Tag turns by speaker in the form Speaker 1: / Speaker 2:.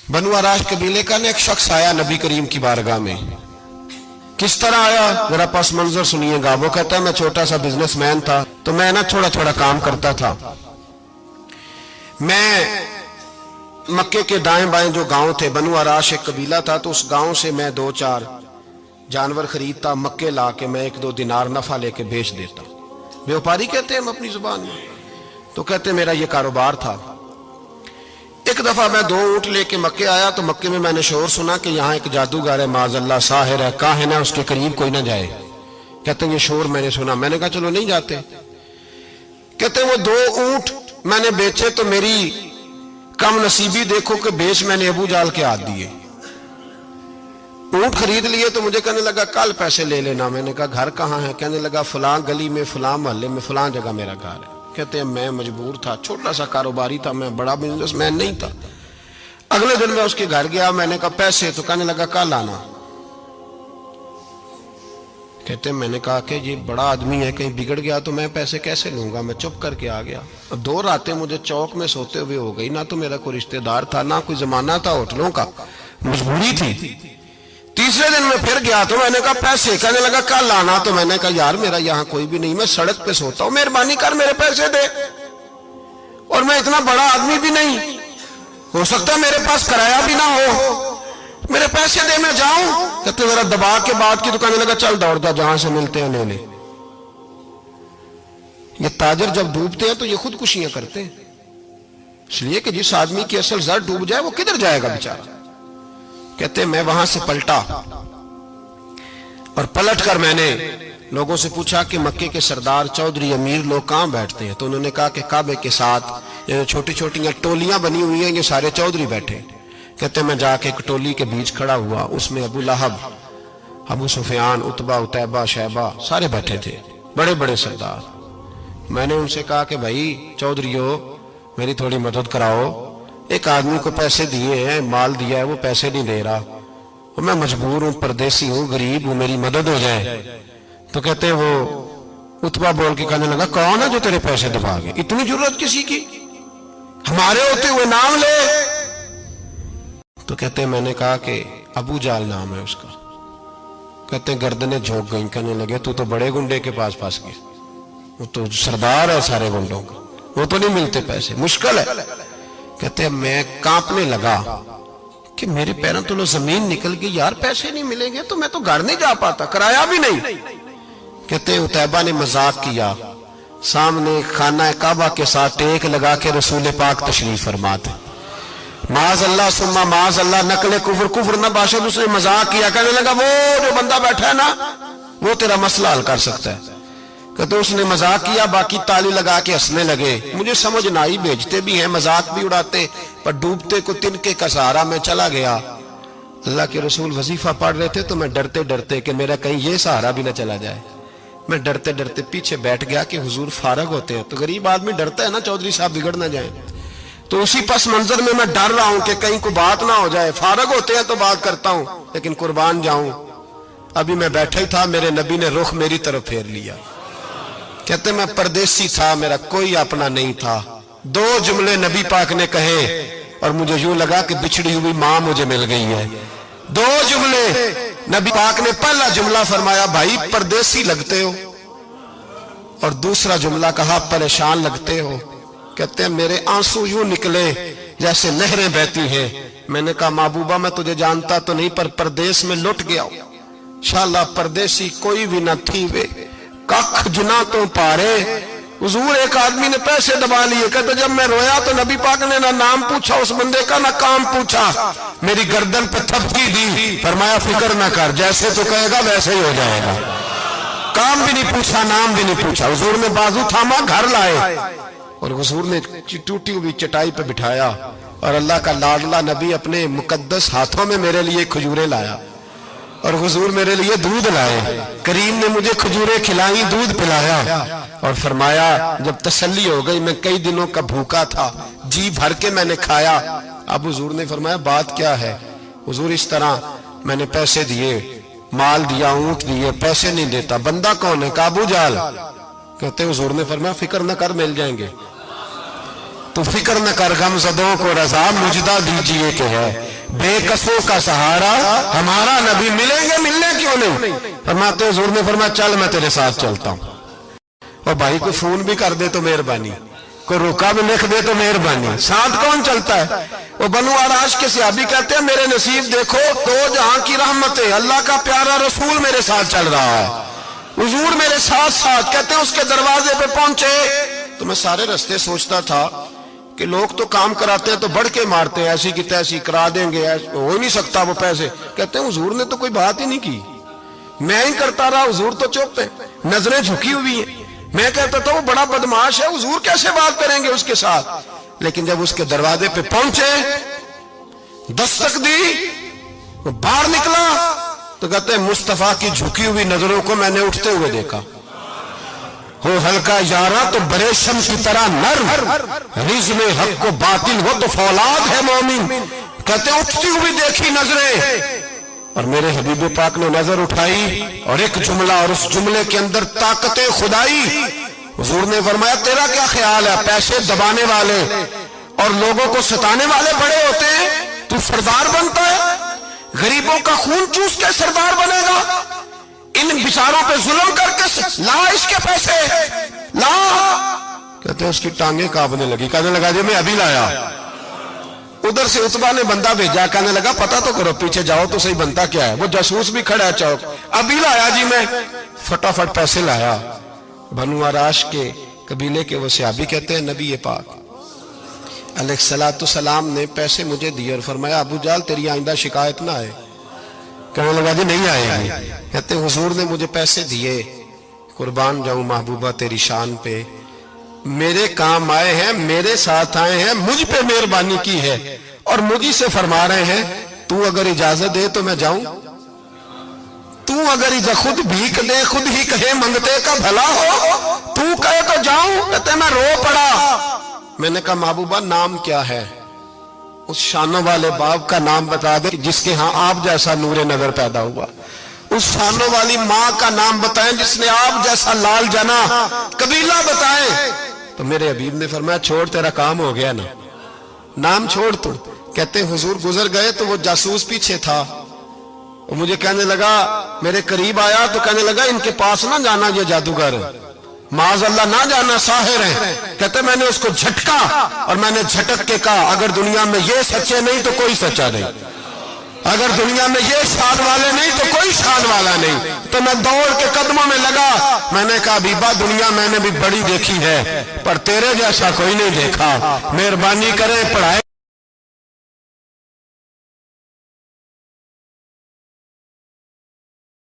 Speaker 1: बनु आराश कबीले का ना एक शख्स आया नबी करीम की बारगाह में। किस तरह आया जरा पस मंजर सुनिएगा। वो कहता है मैं छोटा सा बिजनेसमैन था, तो मैं ना थोड़ा थोड़ा काम करता था। मैं मक्के के दाएं बाएं जो गांव थे, बनु आराश एक कबीला था, तो उस गांव से मैं 2-4 जानवर खरीदता, मक्के ला के मैं 1-2 दिनार नफा लेके बेच देता। व्यापारी कहते हैं हम अपनी जुबान में, तो कहते मेरा ये कारोबार था। एक दफा मैं 2 ऊंट लेके मक्के आया, तो मक्के में मैंने शोर सुना कि यहाँ एक जादूगर है, माज़अल्लाह साहिर है, काहिन है, उसके करीब कोई ना जाए। कहते ये शोर मैंने सुना। मैंने कहा चलो नहीं जाते। कहते वो 2 ऊंट मैंने बेचे तो मेरी कम नसीबी देखो कि बेच मैंने अबू जाल के हाथ दिए। ऊंट खरीद लिए तो मुझे कहने लगा कल पैसे ले लेना। मैंने कहा घर कहाँ है? कहने लगा फलां गली में, फलां मोहल्ले में, फलां जगह मेरा घर है। कहते हैं मैं मजबूर था, छोटा सा कारोबारी था, मैं बड़ा बिजनेसमैन नहीं था। अगले दिन मैं उसके घर गया, मैंने कहा पैसे? तो कहने लगा कल आना। कहते हैं मैंने कहा कि ये बड़ा आदमी है, कहीं बिगड़ गया तो मैं पैसे कैसे लूंगा? मैं चुप करके आ गया। अब 2 रातें मुझे चौक में सोते हुए हो गई। ना तो मेरा कोई रिश्तेदार था, ना कोई जमाना था होटलों का, मजबूरी थी। तीसरे दिन मैं फिर गया तो मैंने कहा पैसे? कहने लगा कल आना। तो मैंने कहा यार मेरा यहाँ कोई भी नहीं, मैं सड़क पे सोता हूँ, मेहरबानी कर मेरे पैसे दे। और मैं इतना बड़ा आदमी भी नहीं, हो सकता मेरे पास किराया भी ना हो, मेरे पैसे दे मैं जाऊं। कहते जरा दबा के बात की। तो कहने लगा चल दौड़ जा, जहां से मिलते हैं ले ले। ये ताजर जब डूबते हैं तो ये खुदकुशियां करते हैं, इसलिए कि जिस आदमी की असल जर डूब जाए वो किधर जाएगा बेचारा। कहते मैं वहां से पलटा और पलट कर मैंने लोगों से पूछा कि मक्के के सरदार, चौधरी, अमीर लोग कहां बैठते हैं? तो उन्होंने कहा कि काबे के साथ ये छोटी छोटी टोलियां बनी हुई हैं, ये सारे चौधरी बैठे। कहते मैं जाके एक टोली के बीच खड़ा हुआ, उसमें अबू लहब, अबू सुफियान, उतबा, उतैबा, शैबा सारे बैठे थे, बड़े बड़े सरदार। मैंने उनसे कहा कि भाई चौधरीओ मेरी थोड़ी मदद कराओ, एक आदमी को पैसे दिए हैं, माल दिया है, वो पैसे नहीं दे रहा, और मैं मजबूर हूं, परदेसी हूं, गरीब हूं, मेरी मदद हो जाए। तो कहते वो उतबा बोल के कहने लगा कौन है जो तेरे पैसे दबा गए? इतनी जरूरत किसी की? हमारे होते हुए नाम ले। तो कहते मैंने कहा कि अबू जाल नाम है उसका। कहते गर्दनें झोंक गई। कहने लगे तू तो बड़े गुंडे के पास फंस गया, वो तो सरदार है सारे गुंडों का, वो तो नहीं मिलते पैसे, मुश्किल है। कहते मैं कांपने लगा कि मेरे पैरों तो जमीन निकल गई, यार पैसे नहीं मिलेंगे तो मैं तो घर नहीं जा पाता, किराया भी नहीं। कहते उतैबा ने मजाक किया, सामने खाना काबा के साथ टेक लगा के रसूल पाक तशरीफ फरमाते, माज़अल्लाह सुम्मा माज़अल्लाह, नकले कुफर, कुफर न बाशद। उसने मजाक किया, कहने लगा वो जो बंदा बैठा है ना वो तेरा मसला हल कर सकता है। कहते उसने मजाक किया, बाकी ताली लगा के हंसने लगे। मुझे समझ ना आई, भेजते भी हैं, मजाक भी उड़ाते, पर डूबते को तिनके का सहारा मैं चला गया। अल्लाह के रसूल वजीफा पढ़ रहे थे तो मैं डरते डरते कि मेरा कहीं ये सहारा भी ना चला जाए, मैं डरते डरते पीछे बैठ गया कि हुजूर फारग होते हैं। तो गरीब आदमी डरता है ना चौधरी साहब बिगड़ ना जाए, तो उसी पस मंजर में मैं डर रहा हूं कि कहीं कोई बात ना हो जाए। फारग होते हैं तो बात करता हूं, लेकिन कुर्बान जाऊं। अभी मैं बैठा ही था, मेरे नबी ने रुख मेरी तरफ फेर लिया। कहते मैं परदेसी था, मेरा कोई अपना नहीं था। 2 जुमले नबी पाक ने कहे और मुझे यूं लगा कि बिछड़ी हुई मां मुझे मिल गई है। 2 जुमले नबी पाक ने, पहला जुमला फरमाया भाई परदेसी लगते हो, और दूसरा जुमला कहा परेशान लगते हो। कहते हैं मेरे आंसू यूं निकले जैसे नहरें बहती हैं। मैंने कहा महबूबा मैं तुझे जानता तो नहीं, पर परदेश में लुट गया हूं। शाला परदेसी कोई भी न थी वे, कख जुना तो पारे। हुजूर एक आदमी ने पैसे दबा लिए। कहते जब मैं रोया तो नबी पाक ने ना नाम पूछा उस बंदे का, ना काम पूछा, मेरी गर्दन पे थपकी दी, फरमाया फिक्र ना कर, जैसे तो कहेगा वैसे ही हो जाएगा। काम भी नहीं पूछा, नाम भी नहीं पूछा। हुजूर ने बाजू थामा, घर लाए, और हुजूर ने टूटी हुई चटाई पे बिठाया, और अल्लाह का लाडला नबी अपने मुकद्दस हाथों में मेरे लिए खजूरें लाया, और हुजूर मेरे लिए दूध लाए। करीम ने मुझे खजूरें खिलाई, दूध पिलाया, और फरमाया जब तसल्ली हो गई, मैं कई दिनों का भूखा था, जी भर के मैंने खाया। अब हुजूर ने फरमाया बात क्या है? हुजूर इस तरह मैंने पैसे दिए, माल दिया, ऊंट दिए, पैसे नहीं देता। बंदा कौन है? अबू जाल। कहते हुजूर ने फरमाया फिक्र न कर, मिल जाएंगे। तो फिक्र न कर, गमज़दों को रज़ा मुजदा दीजिए कि है। बेकसों का सहारा हमारा नबी, मिलेंगे, मिलने क्यों नहीं? फरमाते हुजूर ने फरमाया चल मैं तेरे साथ चलता हूं। और भाई को फोन भी कर दे तो मेहरबानी, कोई रुका भी लिख दे तो मेहरबानी। साथ कौन चलता है? वो बनु आराश के सहाबी कहते हैं मेरे नसीब देखो, दो जहां की रहमत है, अल्लाह का प्यारा रसूल मेरे साथ चल रहा है, हुजूर मेरे साथ साथ। कहते हैं उसके दरवाजे पे पहुंचे तो मैं सारे रास्ते सोचता था कि लोग तो काम कराते हैं तो बढ़ के मारते हैं, ऐसी की तैसी करा देंगे, हो ही नहीं सकता वो पैसे। कहते हैं हुजूर ने तो कोई बात ही नहीं की, मैं ही करता रहा, हुजूर तो चुप है, नजरें झुकी हुई है। मैं कहता था वो बड़ा बदमाश है, हुजूर कैसे बात करेंगे उसके साथ। लेकिन जब उसके दरवाजे पे पहुंचे, दस्तक दी, वो बाहर निकला तो कहते हैं मुस्तफा की झुकी हुई नजरों को मैंने उठते हुए देखा। हो हल्का यारा तो बरेशम की तरह नर्म, रिज में हक को बातिल हो तो फौलाद है मोमिन। कहते हैं उठती हुई देखी नजरें, और मेरे हबीब पाक ने नजर उठाई और एक जुमला, और उस जुमले के अंदर ताकत खुदाई। हुजूर ने फरमाया तेरा क्या ख्याल है, पैसे दबाने वाले और लोगों को सताने वाले बड़े होते हैं, तू सरदार बनता है? गरीबों का खून चूस के सरदार बनेगा? इन बिचारों पे जुल्म करके ला इसके पैसे ला। कहते हैं उसकी टांगे कांपने लगी, कहने लगा जी मैं अभी लाया। उधर से उतबा ने बंदा भेजा, कहने लगा पता तो करो, पीछे जाओ तो सही बनता क्या है। वो जासूस भी खड़ा है चौक, अभी लाया जी मैं, फटाफट पैसे लाया। बनु आराश के कबीले के वो सहाबी कहते हैं नबी पाक अलैहिस्सलातु सलाम ने पैसे मुझे दिए और फरमाया अबू जाल तेरी आइंदा शिकायत ना आए। कहने लगा जी नहीं आएगी। कहते हुजूर ने मुझे पैसे दिए, कुर्बान जाऊं महबूबा तेरी शान पे, मेरे काम आए हैं, मेरे साथ आए हैं, मुझ पे मेहरबानी की है और मुझी से फरमा रहे हैं तू अगर इजाजत दे तो मैं जाऊं, तू अगर खुद भीख दे, खुद ही कहे मंगते का भला हो, तू कहे तो जाऊं। कहते मैं रो पड़ा। मैंने कहा महबूबा नाम क्या है? उस शानों वाले बाप का नाम बता दे जिसके यहाँ आप जैसा नूरे नजर पैदा हुआ। उस शानों वाली माँ का नाम बताएं जिसने आप जैसा लाल जना। कबीला बताएं। तो मेरे हबीब ने फरमाया छोड़, तेरा काम हो गया ना, नाम छोड़ तू। कहते हुजूर गुजर गए तो वो जासूस पीछे था, वो मुझे कहने लगा, मेरे करीब आया तो कहने लगा इनके पास ना जाना, ये जादूगर माज अल्लाह ना जाना, साहिर है। कहते मैंने उसको झटका और मैंने झटक के कहा अगर दुनिया में ये सच्चे नहीं तो कोई सच्चा नहीं, अगर दुनिया में ये शान वाले नहीं तो कोई शान वाला नहीं। तो मैं दौड़ के कदमों में लगा, मैंने कहा बीबा दुनिया मैंने भी बड़ी देखी है पर तेरे जैसा कोई नहीं देखा, मेहरबानी करे पढ़ाए